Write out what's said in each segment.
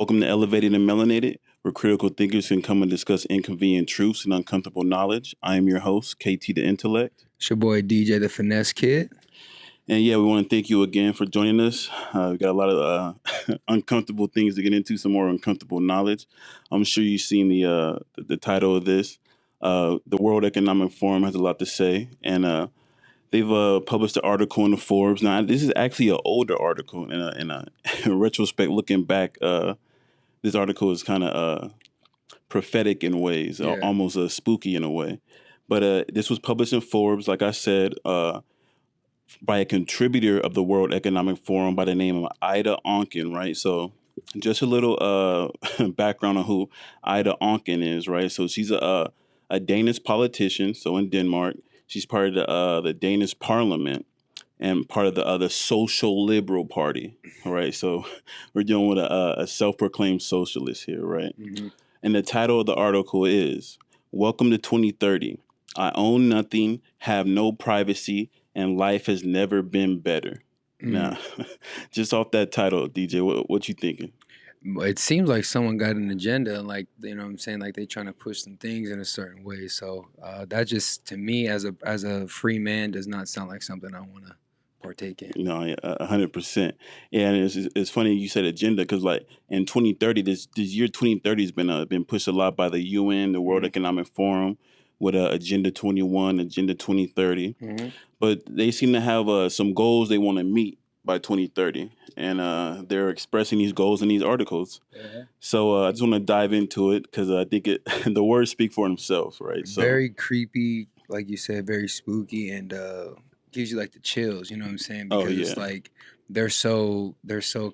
Welcome to Elevated and Melanated, where critical thinkers can come and discuss inconvenient truths and uncomfortable knowledge. I am your host, KT the Intellect. It's your boy DJ the Finesse Kid. And yeah, we want to thank you again for joining us. We got a lot of uncomfortable things to get into, some more uncomfortable knowledge. I'm sure you've seen the title of this. The World Economic Forum has a lot to say, and they've published an article in the Forbes. Now, this is actually an older article. In retrospect, looking back, this article is kind of prophetic in ways, almost spooky in a way. But this was published in Forbes, like I said, by a contributor of the World Economic Forum by the name of Ida Onken, right? So just a little background on who Ida Onken is, right? So she's a Danish politician, so in Denmark. She's part of the Danish parliament and part of the Social Liberal Party, right? So we're dealing with a self-proclaimed socialist here, right? Mm-hmm. And the title of the article is, Welcome to 2030. I own nothing, have no privacy, and life has never been better. Now, just off that title, DJ, what you thinking? It seems like someone got an agenda, like, you know what I'm saying, like they trying to push some things in a certain way. So that just, to me, as a free man, does not sound like something I want to partake in. No, 100%. Yeah, and it's funny you said agenda, because like in 2030, this year 2030 has been pushed a lot by the UN, the World Economic Forum, with Agenda 21, Agenda 2030. Mm-hmm. But they seem to have some goals they want to meet by 2030. And they're expressing these goals in these articles. Yeah. So I just want to dive into it because I think the words speak for themselves, right? So very creepy, like you said, very spooky, and gives you like the chills, you know what I'm saying? Because it's like they're so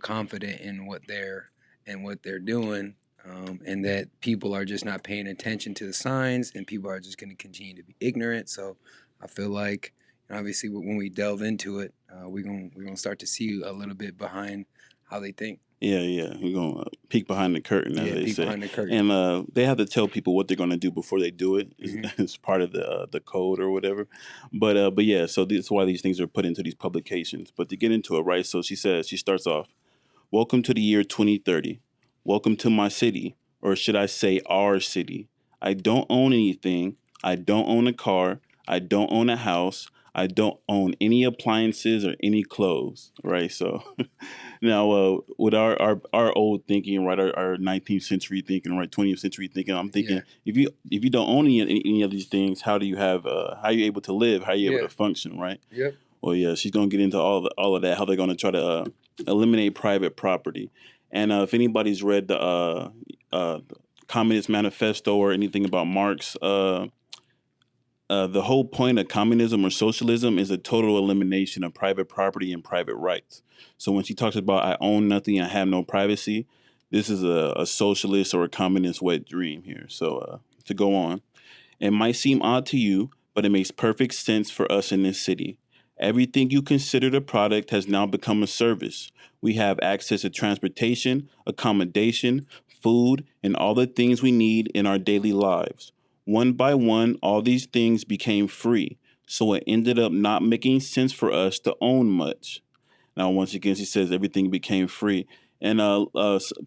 confident in what they're doing. And that people are just not paying attention to the signs, and people are just going to continue to be ignorant. So I feel like, obviously, when we delve into it, we're gonna start to see a little bit behind how they think. Yeah, we're gonna peek behind the curtain, as they say. Behind the curtain. And they have to tell people what they're gonna do before they do it. Mm-hmm. It's part of the code or whatever. But yeah, so that's why these things are put into these publications. But to get into it, right? So she starts off, "Welcome to the year 2030. Welcome to my city, or should I say our city. I don't own anything. I don't own a car. I don't own a house. I don't own any appliances or any clothes," right? So now with our old thinking, right, our 19th century thinking, right, 20th century thinking, I'm thinking, if you don't own any of these things, how do you have how are you able to live? How are you able to function, right? Yep. Well, yeah, she's going to get into all of that, how they're going to try to eliminate private property. And if anybody's read the Communist Manifesto or anything about Marx, the whole point of communism or socialism is a total elimination of private property and private rights. So when she talks about I own nothing, I have no privacy, this is a socialist or a communist wet dream here. So to go on, it might seem odd to you, but it makes perfect sense for us in this city. Everything you considered a product has now become a service. We have access to transportation, accommodation, food, and all the things we need in our daily lives. One by one, all these things became free, so it ended up not making sense for us to own much. Now, once again, she says everything became free. And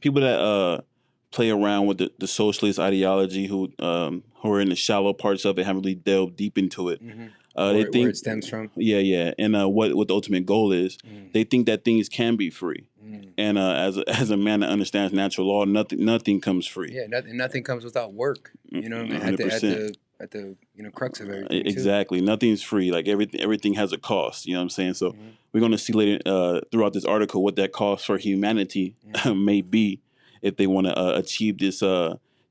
people that play around with the socialist ideology who are in the shallow parts of it, haven't really delved deep into it. Mm-hmm. They think where it stems from. Yeah, and what the ultimate goal is. They think that things can be free, and as a man that understands natural law, nothing comes free. Yeah, nothing comes without work. You know what I mean? 100%. At the crux of everything. Exactly, nothing's free. Like everything has a cost. You know what I'm saying? So we're going to see later throughout this article what that cost for humanity may be if they want to achieve this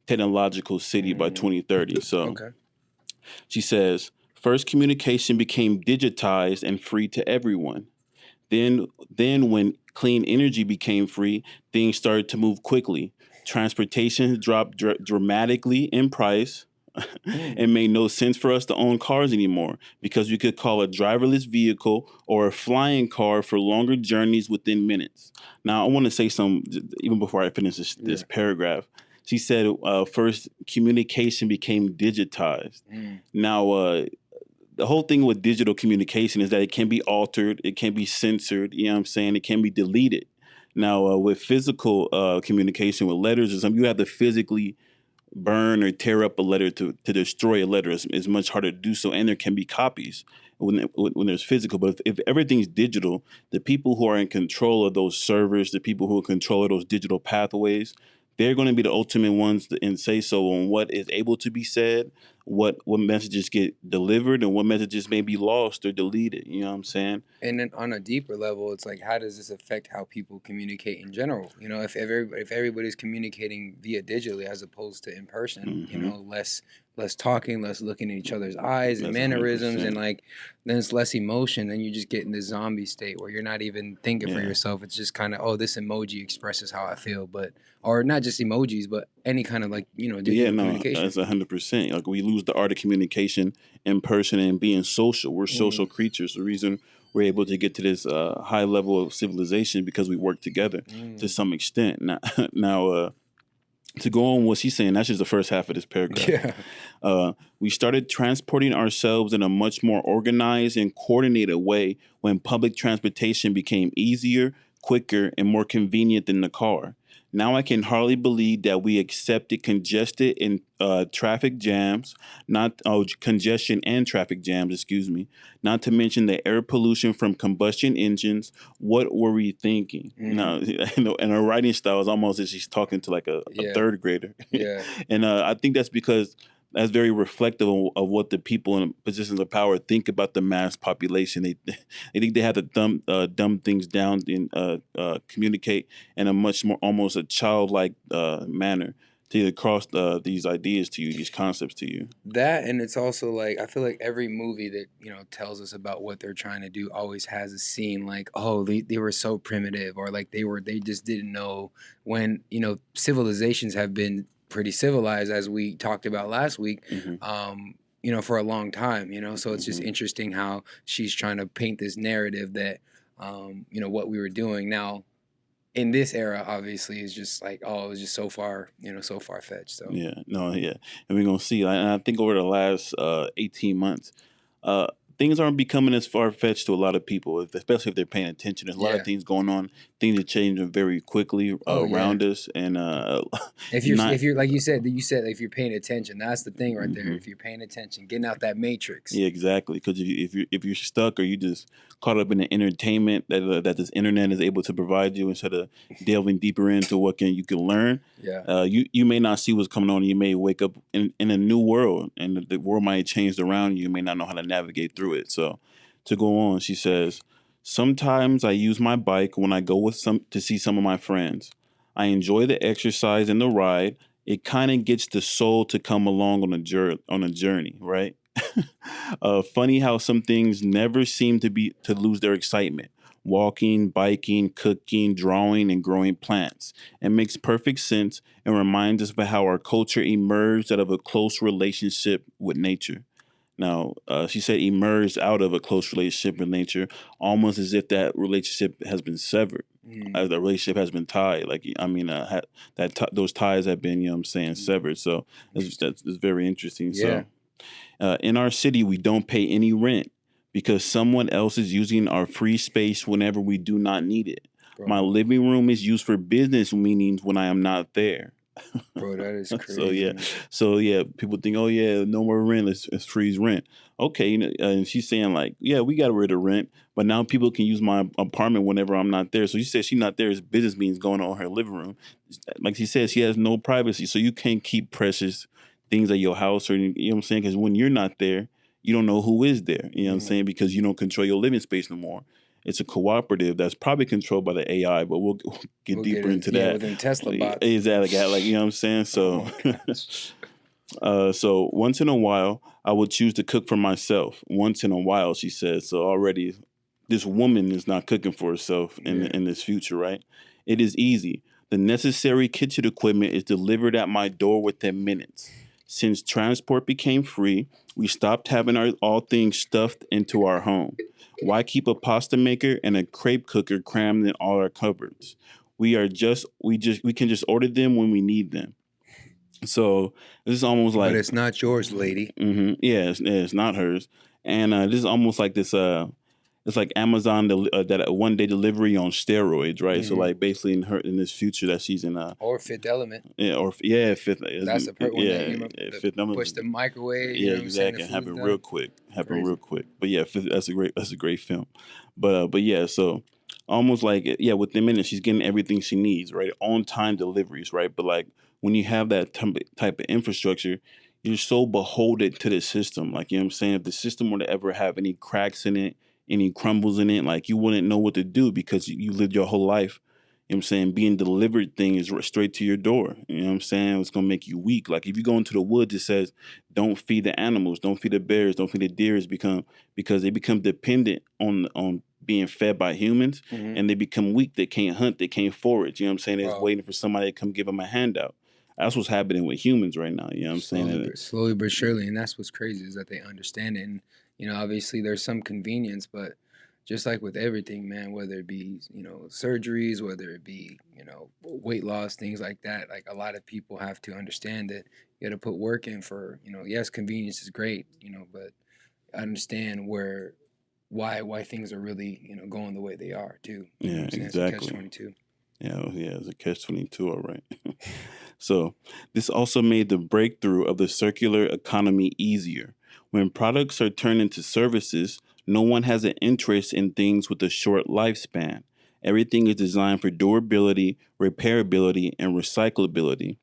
technological city by 2030. So she says, first, communication became digitized and free to everyone. Then when clean energy became free, things started to move quickly. Transportation dropped dramatically in price. It made no sense for us to own cars anymore because we could call a driverless vehicle or a flying car for longer journeys within minutes. Now, I want to say something even before I finish this paragraph. She said, first, communication became digitized. Now, the whole thing with digital communication is that it can be altered, it can be censored, you know what I'm saying? It can be deleted. Now, with physical communication with letters or something, you have to physically burn or tear up a letter to destroy a letter. It's much harder to do so, and there can be copies when there's physical. But if everything's digital, the people who are in control of those servers, the people who are in control of those digital pathways, they're going to be the ultimate ones and say so on what is able to be said, what messages get delivered, and what messages may be lost or deleted. You know what I'm saying? And then on a deeper level, it's like, how does this affect how people communicate in general? You know, if everybody's communicating via digitally as opposed to in person, you Mm-hmm. know, less talking, less looking at each other's eyes and That's mannerisms, and 100%. like then it's less emotion. Then you just get in this zombie state where you're not even thinking for Yeah. yourself. It's just kind of, oh, this emoji expresses how I feel, but or not just emojis, but any kind of like, you know, Yeah, digital no, communication. that's 100%. Like we lose the art of communication in person and being social. We're social Mm, creatures. The reason we're able to get to this high level of civilization because we work together to mm. some extent. Now, now to go on what she's saying, that's just the first half of this paragraph. Yeah. We started transporting ourselves in a much more organized and coordinated way when public transportation became easier, quicker, and more convenient than the car. Now I can hardly believe that we accepted congested in traffic jams, not congestion and traffic jams, excuse me. Not to mention the air pollution from combustion engines. What were we thinking? Mm. Now, and her writing style is almost as she's talking to like a Yeah. third grader. Yeah. And I think that's because that's very reflective of what the people in positions of power think about the mass population. They think they have to dumb things down and communicate in a much more almost a childlike manner to cross these ideas to you, these concepts to you. That, and it's also like I feel like every movie that, you know, tells us about what they're trying to do always has a scene like, oh, they were so primitive, or like they just didn't know, when, you know, civilizations have been pretty civilized, as we talked about last week, Hmm. you know, for a long time, you know. So it's just Hmm. interesting how she's trying to paint this narrative that, you know, what we were doing now in this era obviously is just like, oh, it was just so far, you know, so far fetched. So Yeah, no, yeah, and we're gonna see. And I think over the last 18 months, uh, things aren't becoming as far fetched to a lot of people, especially if they're paying attention. There's a lot of yeah. things going on. Things are changing very quickly Oh yeah. around us, and not. If you're like you said if you're paying attention, that's the thing right there. Mhm. If you're paying attention, getting out that matrix. Yeah, exactly. Because if you're stuck or you just caught up in the entertainment that this internet is able to provide you instead of delving deeper into what you can learn, Yeah. you may not see what's coming on. You may wake up in a new world, and the world might have changed around you. You may not know how to navigate through it. So, to go on, she says, sometimes I use my bike when I go with some to see some of my friends. I enjoy the exercise and the ride. It kind of gets the soul to come along on a journey, right? Funny how some things never seem to lose their excitement. Walking, biking, cooking, drawing, and growing plants. It makes perfect sense and reminds us of how our culture emerged out of a close relationship with nature. Now, she said emerged out of a close relationship with nature, almost as if that relationship has been severed, Mm, as the relationship has been tied. Like, I mean, those ties have been, you know what I'm saying, mm. severed. So Interesting. that's very interesting. Yeah, So in our city, we don't pay any rent because someone else is using our free space whenever we do not need it. My bro. living room is used for business meetings when I am not there. Bro, that is so yeah, crazy. so yeah, people think, oh yeah, no more rent, let's freeze rent. Okay, and she's saying like, yeah, we got rid of rent, but now people can use my apartment whenever I'm not there. So she said she's not there. It's business meetings going on in her living room. Like she said, she has no privacy, so you can't keep precious things at your house, or you know what I'm saying? Because when you're not there, you don't know who is there. You know what I'm Mm. saying? Because you don't control your living space no more. It's a cooperative that's probably controlled by the AI, but we'll get We'll get deeper in, into yeah, that. with them Tesla bots. Exactly, like you know what I'm saying. Oh So, my gosh. so once in a while, I would choose to cook for myself. Once in a while, she says. So already, this woman is not cooking for herself Yeah. in this future, right? It is easy. The necessary kitchen equipment is delivered at my door within minutes. Since transport became free, we stopped having all things stuffed into our home. Why keep a pasta maker and a crepe cooker crammed in all our cupboards? We can just order them when we need them. So this is almost But like, it's not yours, lady. yeah, it's not hers, and this is almost like this. it's like Amazon that one day delivery on steroids, right? So like basically in this future that she's in or Fifth Element. Yeah, or yeah, fifth. That's the part when that Yeah, fifth element. push the microwave. You Yeah, know what I'm saying? The exactly. food's Happen real done. quick. Crazy. But yeah, that's a great film. But yeah, so almost like yeah, within minutes she's getting everything she needs, right? On time deliveries, right? But like when you have that type of infrastructure, you're so beholden to the system. Like, you know what I'm saying? If the system were to ever have any cracks in it, any crumbles in it, like you wouldn't know what to do because you lived your whole life, you know what I'm saying, being delivered thing is straight to your door. You know what I'm saying? It's gonna make you weak. Like if you go into the woods, it says, don't feed the animals, don't feed the bears, don't feed the deers, because they become dependent on being fed by humans, and they become weak. They can't hunt, they can't forage. You know what I'm saying? They're waiting for somebody to come give them a handout. That's what's happening with humans right now. You know what I'm saying? Slowly but surely, and that's what's crazy is that they understand it. And obviously there's some convenience, but just like with everything, man, whether it be surgeries, whether it be weight loss, things like that, like a lot of people have to understand that you got to put work in for yes, convenience is great, but understand why things are really going the way they are too. You know Yeah, what I'm saying? So catch exactly. 22. Yeah, it's a catch-22, all right. So this also made the breakthrough of the circular economy easier. When products are turned into services, no one has an interest in things with a short lifespan. Everything is designed for durability, repairability, and recyclability.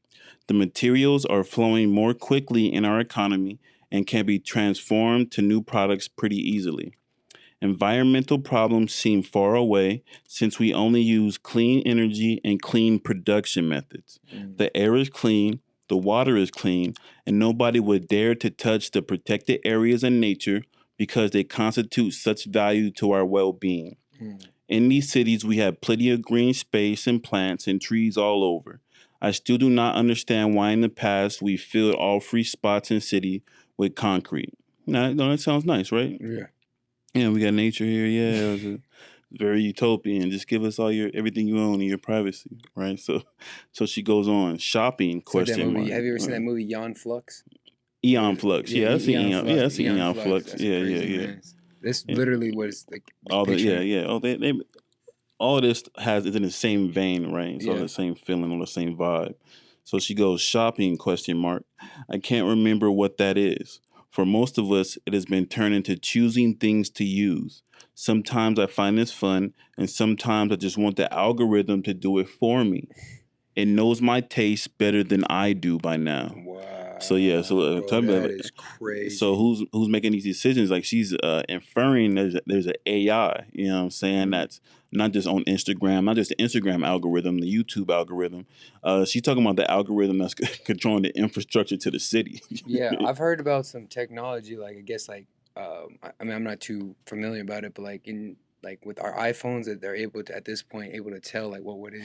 The materials are flowing more quickly in our economy and can be transformed to new products pretty easily. Environmental problems seem far away since we only use clean energy and clean production methods. The air is clean, the water is clean, and nobody would dare to touch the protected areas in nature because they constitute such value to our well being. In these cities, we have plenty of green space and plants and trees all over. I still do not understand why in the past we filled all free spots in city with concrete. Now, that sounds nice, right? Yeah. Yeah, we got nature here. Yeah, it's very utopian. Just give us all your everything you own and your privacy, right? So she goes on shopping It's like that question movie. mark. Have you ever seen that movie Yon Flux? Eon Flux. Yeah, I see Eon Eon. Yeah, Flux. I see Eon Eon Flux. Flux. That's Yeah, yeah, crazy, yeah. man. This Yeah. literally was like All the picturing. yeah. Oh, they all this is in the same vein, right? It's all the same feeling, all the same vibe. So she goes shopping question mark. I can't remember what that is. For most of us, it has been turned into choosing things to use. Sometimes I find this fun, and sometimes I just want the algorithm to do it for me. It knows my taste better than I do by now. Wow. So yeah, so Bro, that is crazy. so who's making these decisions? Like she's inferring there's an AI, you know what I'm saying? That's not just on Instagram, not just the Instagram algorithm, the YouTube algorithm. She's talking about the algorithm that's controlling the infrastructure to the city. Yeah, I've heard about some technology, like I guess like I mean I'm not too familiar about it, but like with our iPhones that they're able to at this point able to tell like what it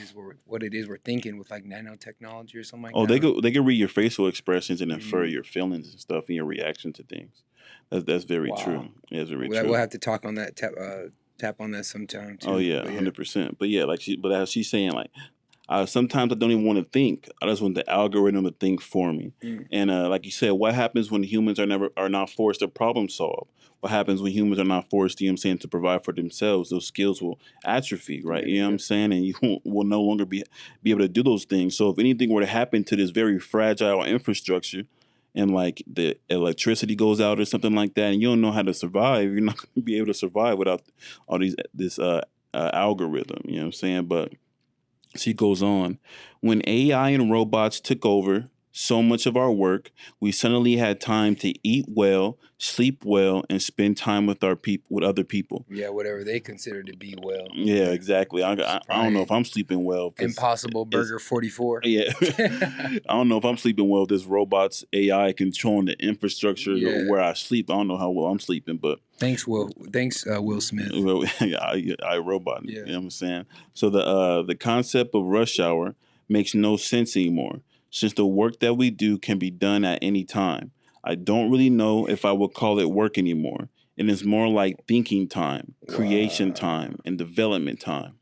is we're thinking with like nanotechnology or something like Oh, that. they can read your facial expressions and infer Mhm. your feelings and stuff and your reaction to things. That's very true. Wow. Yeah, that's very We'll true. have to talk on that tap on that sometime Oh too. yeah, But yeah. 100%. But yeah, but as she's saying, like sometimes I don't even want to think. I just want the algorithm to think for me. Mm. And like you said, what happens when humans are not forced to problem solve? What happens when humans are not forced, you know what I'm saying, to provide for themselves? Those skills will atrophy, right? There You know you what I'm go. saying? And you will no longer be able to do those things. So if anything were to happen to this very fragile infrastructure, and like the electricity goes out or something like that, and you don't know how to survive, you're not going to be able to survive without all this algorithm. You know what I'm saying? But she goes on, when AI and robots took over so much of our work, we suddenly had time to eat well, sleep well, and spend time with with other people. Yeah, whatever they consider to be well. Yeah, exactly. I don't know if I'm sleeping well. Impossible Burger 44. Yeah, I don't know if I'm sleeping well. This robots AI controlling the infrastructure where I sleep. I don't know how well I'm sleeping, but thanks, Will. Thanks, Will Smith. I robot. Yeah. You know what I'm saying? So the concept of rush hour makes no sense anymore, since the work that we do can be done at any time. I don't really know if I would call it work anymore. It is more like thinking time, creation time, and development time.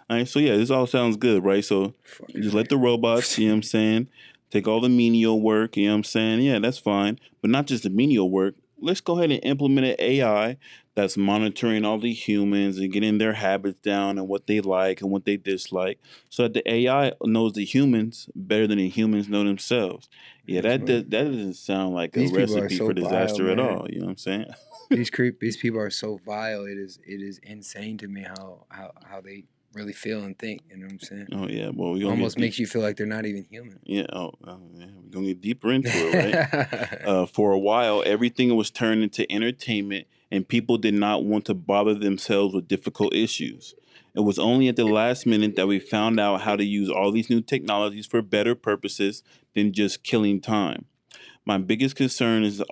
All right, so yeah, this all sounds good, right? So just let the robots, you know what I'm saying, take all the menial work, you know what I'm saying? Yeah, that's fine. But not just the menial work. Let's go ahead and implement an AI that's monitoring all the humans and getting their habits down and what they like and what they dislike, so that the AI knows the humans better than the humans know themselves. Yeah, That's that what doesn't sound like a these people are recipe so for vile, disaster at man. all. You know what I'm saying? These people are so vile. It is insane to me how they really feel and think. You know what I'm saying? Oh yeah, well we're gonna get Almost deep. makes you feel like they're not even human. Yeah, yeah, we're gonna get deeper into it, right? For a while, everything was turned into entertainment, and people did not want to bother themselves with difficult issues. It was only at the last minute that we found out how to use all these new technologies for better purposes than just killing time. My biggest concern is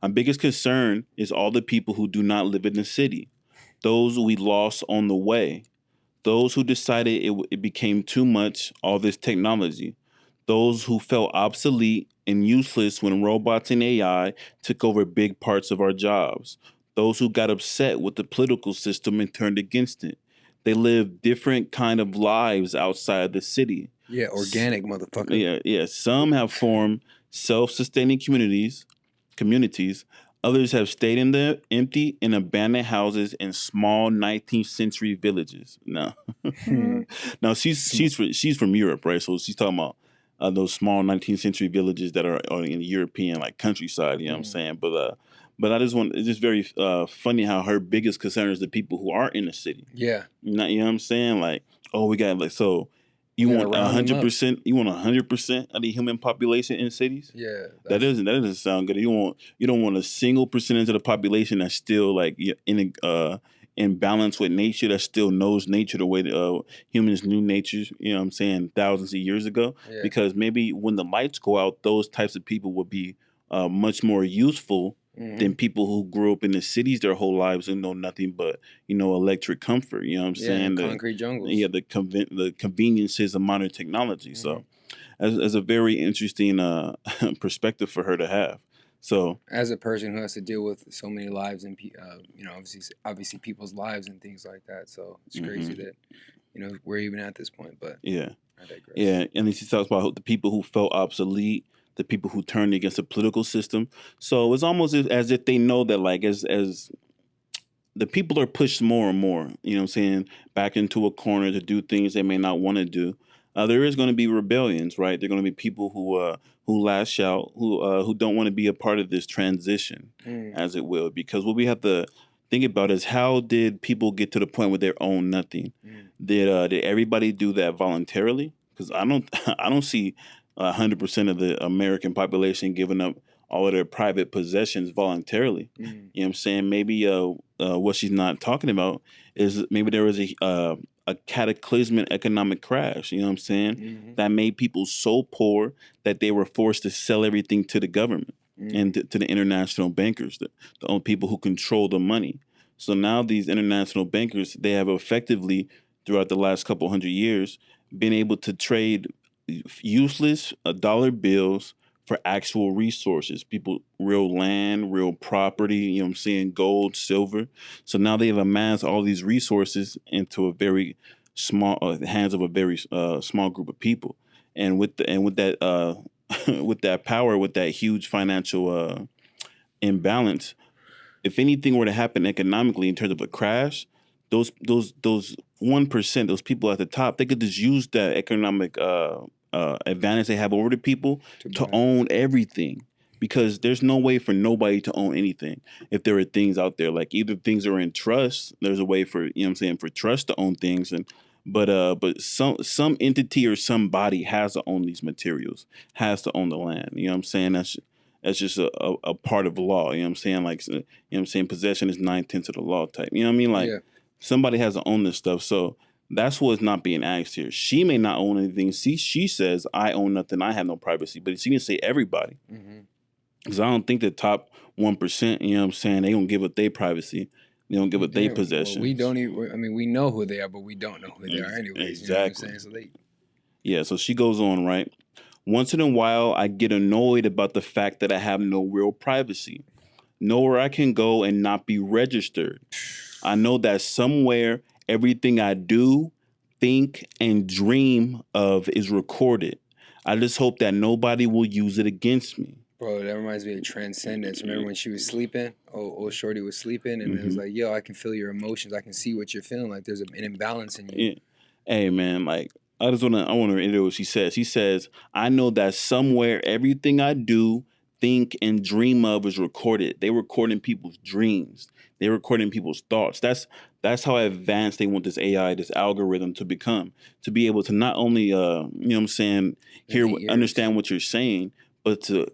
my biggest concern is all the people who do not live in the city, those we lost on the way, those who decided it became too much, all this technology, those who felt obsolete and useless when robots and AI took over big parts of our jobs, those who got upset with the political system and turned against it. They live different kind of lives outside the city. Yeah, organic motherfucker. Yeah. Some have formed self-sustaining communities. Others have stayed in the empty and abandoned houses in small 19th century villages. No, no, she's from Europe, right? So she's talking about those small 19th century villages that are in the European like countryside. You know what I'm saying? But it's just very funny how her biggest concern is the people who are in the city. Yeah. You know what I'm saying? Like, oh, we got like so. You You gotta want round them up. 100%? You want 100% of the human population in cities? Yeah. That doesn't sound good. You don't want a single percentage of the population that's still like in balance with nature, that still knows nature the way that humans knew nature. You know what I'm saying? Thousands of years ago, Yeah. because maybe when the lights go out, those types of people would be much more useful than people who grew up in the cities their whole lives and know nothing but electric comfort. You know what I'm Yeah, saying? and concrete jungles. The conveniences of modern technology. So as a very interesting perspective for her to have. So as a person who has to deal with so many lives and obviously people's lives and things like that, so it's crazy that we're even at this point. But yeah, I digress. yeah, and then she talks about the people who felt obsolete, the people who turned against the political system. So it's almost as if they know that, like, as the people are pushed more and more, you know what I'm saying, back into a corner to do things they may not want to do. There is going to be rebellions, right? There are going to be people who lash out, who don't want to be a part of this transition, as it will. Because what we have to think about is, how did people get to the point where they own nothing? Did everybody do that voluntarily? Because I don't see 100% of the American population giving up all of their private possessions voluntarily. You know what I'm saying? Maybe what she's not talking about is maybe there was a cataclysmic economic crash, you know what I'm saying, that made people so poor that they were forced to sell everything to the government and to the international bankers, the only people who control the money. So now these international bankers, they have effectively, throughout the last couple hundred years, been able to trade useless dollar bills for actual resources, people, real land, real property, you know what I'm saying, gold, silver. So now they have amassed all these resources into a very small hands of a very small group of people. And with that with that power, with that huge financial imbalance, if anything were to happen economically in terms of a crash, those 1%, those people at the top, they could just use that economic advantage they have over the people to own everything, because there's no way for nobody to own anything. If there are things out there, like either things are in trust, there's a way for, you know what I'm saying, for trust to own things, and but some entity or somebody has to own these materials, has to own the land. You know what I'm saying? That's just a part of the law. You know what I'm saying? Like, you know what I'm saying? Possession is 9/10 of the law type. You know what I mean? Like, somebody has to own this stuff. So that's what's not being asked here. She may not own anything. She says, I own nothing. I have no privacy. But she didn't say everybody. Because I don't think the top 1%, you know what I'm saying, they don't give up their privacy. They don't give up their possessions. Well, we don't even, I mean, we know who they are, but we don't know who they are anyways. Exactly. You know what I'm saying? So yeah, so she goes on, right? Once in a while, I get annoyed about the fact that I have no real privacy. Nowhere I can go and not be registered. I know that somewhere everything I do, think, and dream of is recorded. I just hope that nobody will use it against me. Bro, that reminds me of Transcendence. Remember when she was sleeping old shorty was sleeping, and it was like, yo, I can feel your emotions. I can see what you're feeling. Like there's an imbalance in you. Yeah. Hey man, like I want to reiterate what she says. She says, "I know that somewhere everything I do, think, and dream of is recorded. They recording people's dreams. They recording people's thoughts. That's how advanced they want this AI, this algorithm to become. To be able to not only you know what I'm saying, understand what you're saying, but to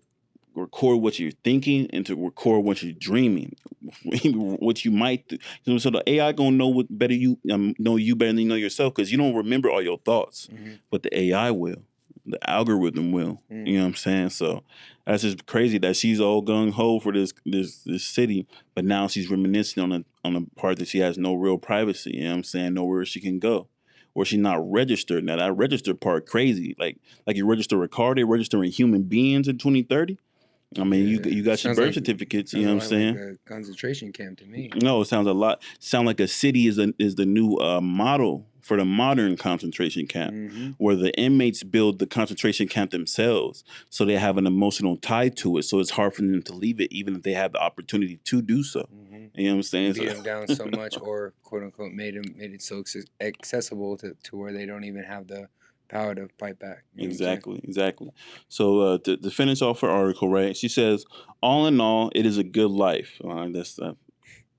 record what you're thinking and to record what you're dreaming, what you might do. So the AI gonna know what better you know you better than you know yourself because you don't remember all your thoughts, but the AI will, the algorithm will. You know what I'm saying? So that's just crazy that she's all gung ho for this city, but now she's reminiscing on a part that she has no real privacy. You know what I'm saying? Nowhere she can go. Or she's not registered. Now that registered part crazy. Like you register a car, they registering human beings in 2030. I mean, you got your birth certificates. You know what I'm saying? Like a concentration camp to me. No, it sounds a lot. Sound like a city is the new model for the modern concentration camp, where the inmates build the concentration camp themselves, so they have an emotional tie to it. So it's hard for them to leave it, even if they have the opportunity to do so. You know what I'm saying? Beat them down so much, or quote unquote made it so accessible to where they don't even have the power to fight back. You know exactly. So to finish off her article, right? She says, all in all, it is a good life.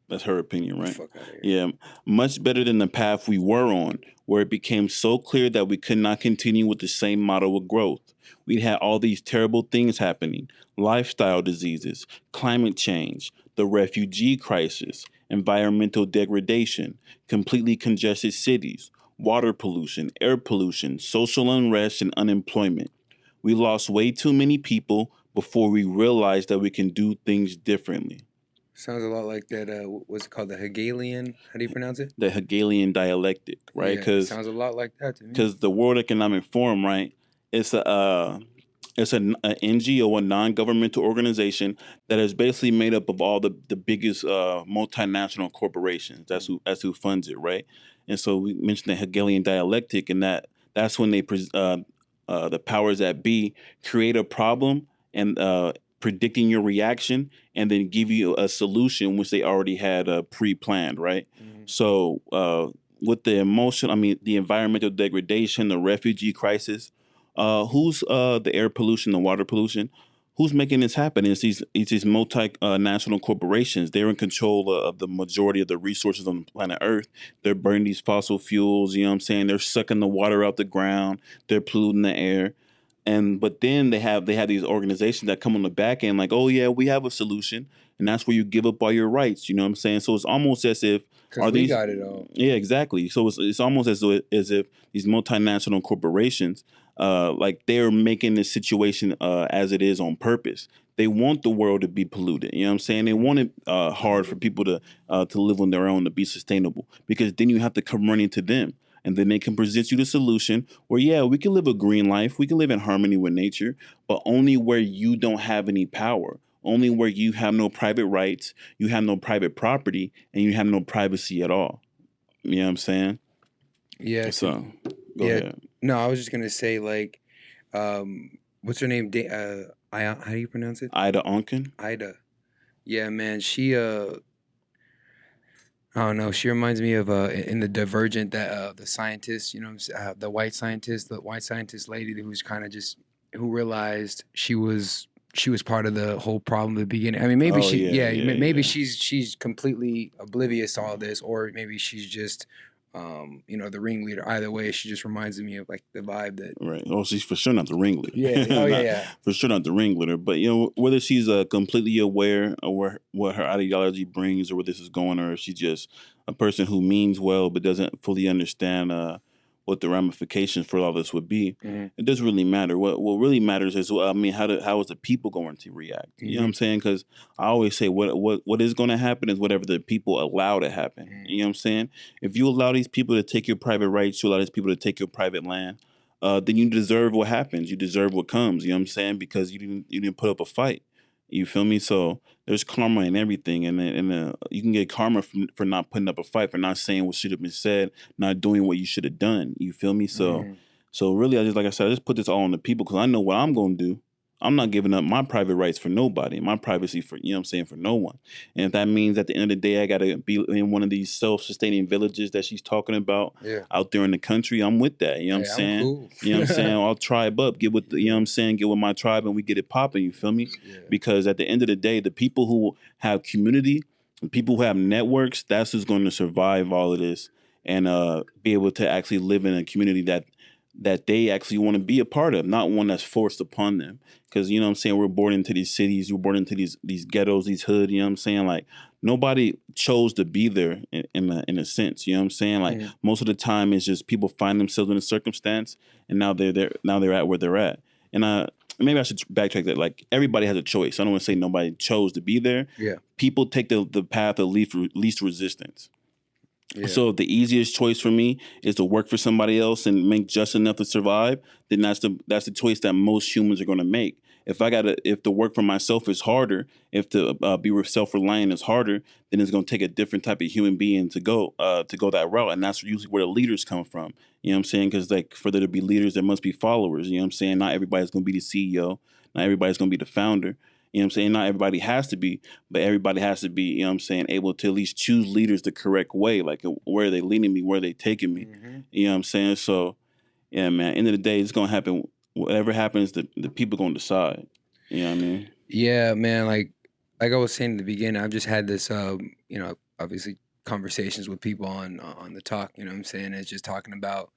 That's her opinion, right? Fuck out of here. Yeah, much better than the path we were on, where it became so clear that we could not continue with the same model of growth. We had all these terrible things happening: lifestyle diseases, climate change, the refugee crisis, environmental degradation, completely congested cities, water pollution, air pollution, social unrest, and unemployment. We lost way too many people before we realized that we can do things differently. Sounds a lot like that. What's it called? The Hegelian. How do you pronounce it? The Hegelian dialectic, right? Yeah, it sounds a lot like that to me. Because the World Economic Forum, right? It's an NGO, a non-governmental organization that is basically made up of all the biggest multinational corporations. That's who funds it, right? And so we mentioned the Hegelian dialectic, and that's when they the powers that be create a problem and predicting your reaction, and then give you a solution which they already had pre-planned, right? So with the the environmental degradation, the refugee crisis, who's the air pollution, the water pollution? Who's making this happen? It's these multinational corporations. They're in control of the majority of the resources on planet Earth. They're burning these fossil fuels. You know what I'm saying? They're sucking the water out the ground. They're polluting the air. But then they have these organizations that come on the back end like, oh yeah, we have a solution, and that's where you give up all your rights. You know what I'm saying? So it's almost as if we got it all. Yeah, exactly. So it's almost as if these multinational corporations, like they're making this situation as it is on purpose. They want the world to be polluted. You know what I'm saying? They want it hard for people to live on their own, to be sustainable, because then you have to come running to them. And then they can present you the solution where, yeah, we can live a green life. We can live in harmony with nature, but only where you don't have any power, only where you have no private rights, you have no private property, and you have no privacy at all. You know what I'm saying? Yeah. So, go ahead. No, I was just going to say, like, what's her name? How do you pronounce it? Ida Onken. Ida. Yeah, man. She, I don't know. She reminds me of in the Divergent, that the scientist, you know, the white scientist lady who's kind of just who realized she was part of the whole problem at the beginning. I mean, maybe maybe she's completely oblivious to all this, or maybe she's just the ringleader. Either way, she just reminds me of like the vibe that. Right. Oh, she's for sure not the ringleader. Yeah. Oh, yeah. For sure not the ringleader. But whether she's completely aware of what her ideology brings, or where this is going, or if she's just a person who means well but doesn't fully understand what the ramifications for all this would be, it doesn't really matter. What really matters is, how is the people going to react? You know what I'm saying? Because I always say what is going to happen is whatever the people allow to happen. You know what I'm saying? If you allow these people to take your private rights, you allow these people to take your private land, then you deserve what happens. You deserve what comes. You know what I'm saying? Because you didn't put up a fight. You feel me? So there's karma in everything, and you can get karma for not putting up a fight, for not saying what should have been said, not doing what you should have done. You feel me? So really, like I said, I just put this all on the people because I know what I'm gonna do. I'm not giving up my private rights for nobody, my privacy for, for no one. And if that means at the end of the day, I got to be in one of these self-sustaining villages that she's talking about Yeah. out there in the country, I'm with that. You know what I'm Hey, I'm saying? cool. You know what I'm saying? I'll tribe up, get with the, you know what Yeah. I'm saying? Get with my tribe and we get it popping. You feel me? Yeah. Because at the end of the day, the people who have community, the people who have networks, that's who's going to survive all of this and be able to actually live in a community that they actually want to be a part of, not one that's forced upon them. Because, you know what I'm saying, we're born into these cities, we're born into these ghettos, these hood, you know what I'm saying? Like, nobody chose to be there in a sense, you know what I'm saying? Like, most of the time it's just people find themselves in a circumstance and now they're there, now they're at where they're at. And maybe I should backtrack that. Like, everybody has a choice. I don't want to say nobody chose to be there. Yeah. People take the path of least resistance. Yeah. So if the easiest choice for me is to work for somebody else and make just enough to survive, then that's the choice that most humans are going to make. If the work for myself is harder, if to be self-reliant is harder, then it's going to take a different type of human being to go that route, and that's usually where the leaders come from. You know what I'm saying? Because like for there to be leaders, there must be followers. You know what I'm saying? Not everybody's going to be the CEO. Not everybody's going to be the founder. You know what I'm saying? Not everybody has to be, but everybody has to be, you know what I'm saying, able to at least choose leaders the correct way. Like, where are they leading me? Where are they taking me? You know what I'm saying? So, yeah, man, end of the day, it's going to happen. Whatever happens, the people going to decide. You know what I mean? Yeah, man. Like I was saying in the beginning, I've just had this, obviously conversations with people on the talk. You know what I'm saying? It's just talking about,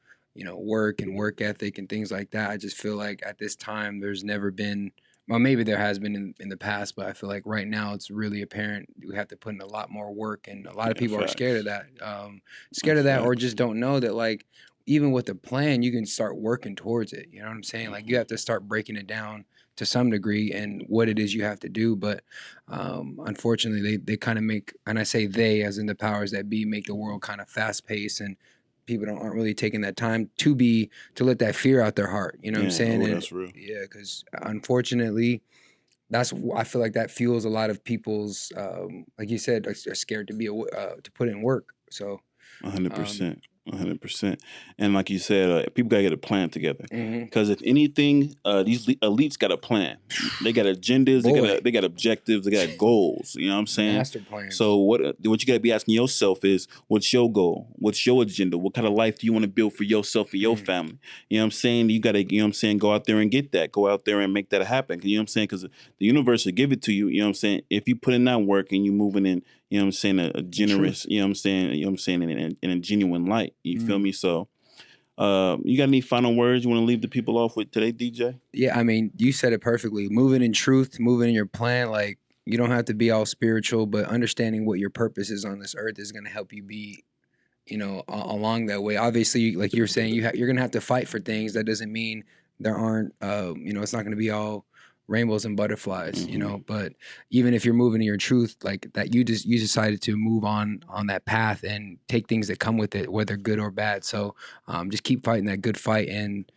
work and work ethic and things like that. I just feel like at this time, there's never been. Well, maybe there has been in the past, but I feel like right now it's really apparent we have to put in a lot more work, and a lot of people are scared of that. Or just don't know that, like, even with a plan, you can start working towards it. You know what I'm saying? Like, you have to start breaking it down to some degree and what it is you have to do. But unfortunately, they kind of make, and I say they as in the powers that be, make the world kind of fast paced, and people aren't really taking that time to let that fear out their heart. You know what I'm saying? And that's real. Yeah, because unfortunately, I feel like that fuels a lot of people's, like you said, are scared to put in work. So 100%. 100%. And like you said, people got to get a plan together. Mm-hmm. Because if anything, these elites got a plan. They got agendas. They got objectives. They got goals. You know what I'm saying? Master plans. So what you got to be asking yourself is, what's your goal? What's your agenda? What kind of life do you want to build for yourself and your family? You know what I'm saying? You got to, you know what I'm saying, go out there and get that. Go out there and make that happen. You know what I'm saying? Because the universe will give it to you. You know what I'm saying? If you put in that work and you moving in, you know what I'm saying, a generous, you know what I'm saying, in a genuine light. You feel me? So you got any final words you want to leave the people off with today, DJ? Yeah, I mean, you said it perfectly. Moving in truth, moving in your plan. Like, you don't have to be all spiritual, but understanding what your purpose is on this earth is going to help you be, along that way. Obviously, like you're saying, you're going to have to fight for things. That doesn't mean there aren't, it's not going to be all rainbows and butterflies, but even if you're moving in your truth, like that, you decided to move on that path and take things that come with it, whether good or bad. So just keep fighting that good fight, and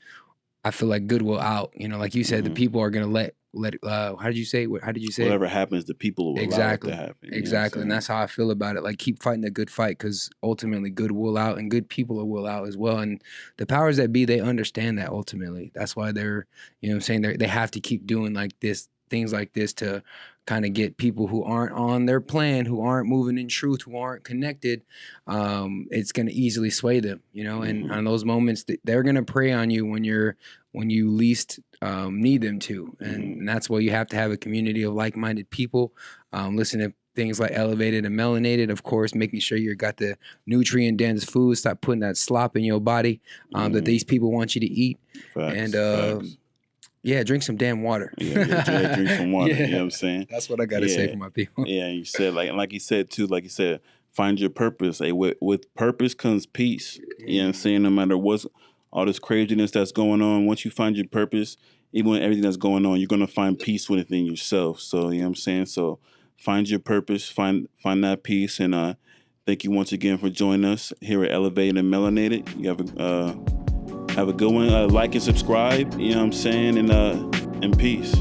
I feel like good will out. Like you said, the people are gonna let. How did you say? How did you say? Whatever happens, the people will allow it to happen. Exactly, and that's how I feel about it. Like, keep fighting the good fight, because ultimately, good will out, and good people will out as well. And the powers that be, they understand that ultimately. That's why they're, I'm saying, they have to keep doing things like this to kind of get people who aren't on their plan, who aren't moving in truth, who aren't connected. It's going to easily sway them, and on those moments, they're going to prey on you when you least need them to. And that's why you have to have a community of like-minded people. Listen to things like Elevated and Melanated, of course, making sure you got the nutrient-dense food. Stop putting that slop in your body that these people want you to eat. Facts. Yeah, drink some damn water. Yeah, drink some water. You know what I'm saying? That's what I got to say for my people. Yeah, you said, like you said too, like you said, find your purpose. Hey, with purpose comes peace. You know what I'm saying? No matter what's all this craziness that's going on, once you find your purpose, even with everything that's going on, you're gonna find peace within yourself. So, you know what I'm saying? So find your purpose, find that peace, and thank you once again for joining us here at Elevated and Melanated. You have a good one. Like and subscribe. You know what I'm saying? And peace.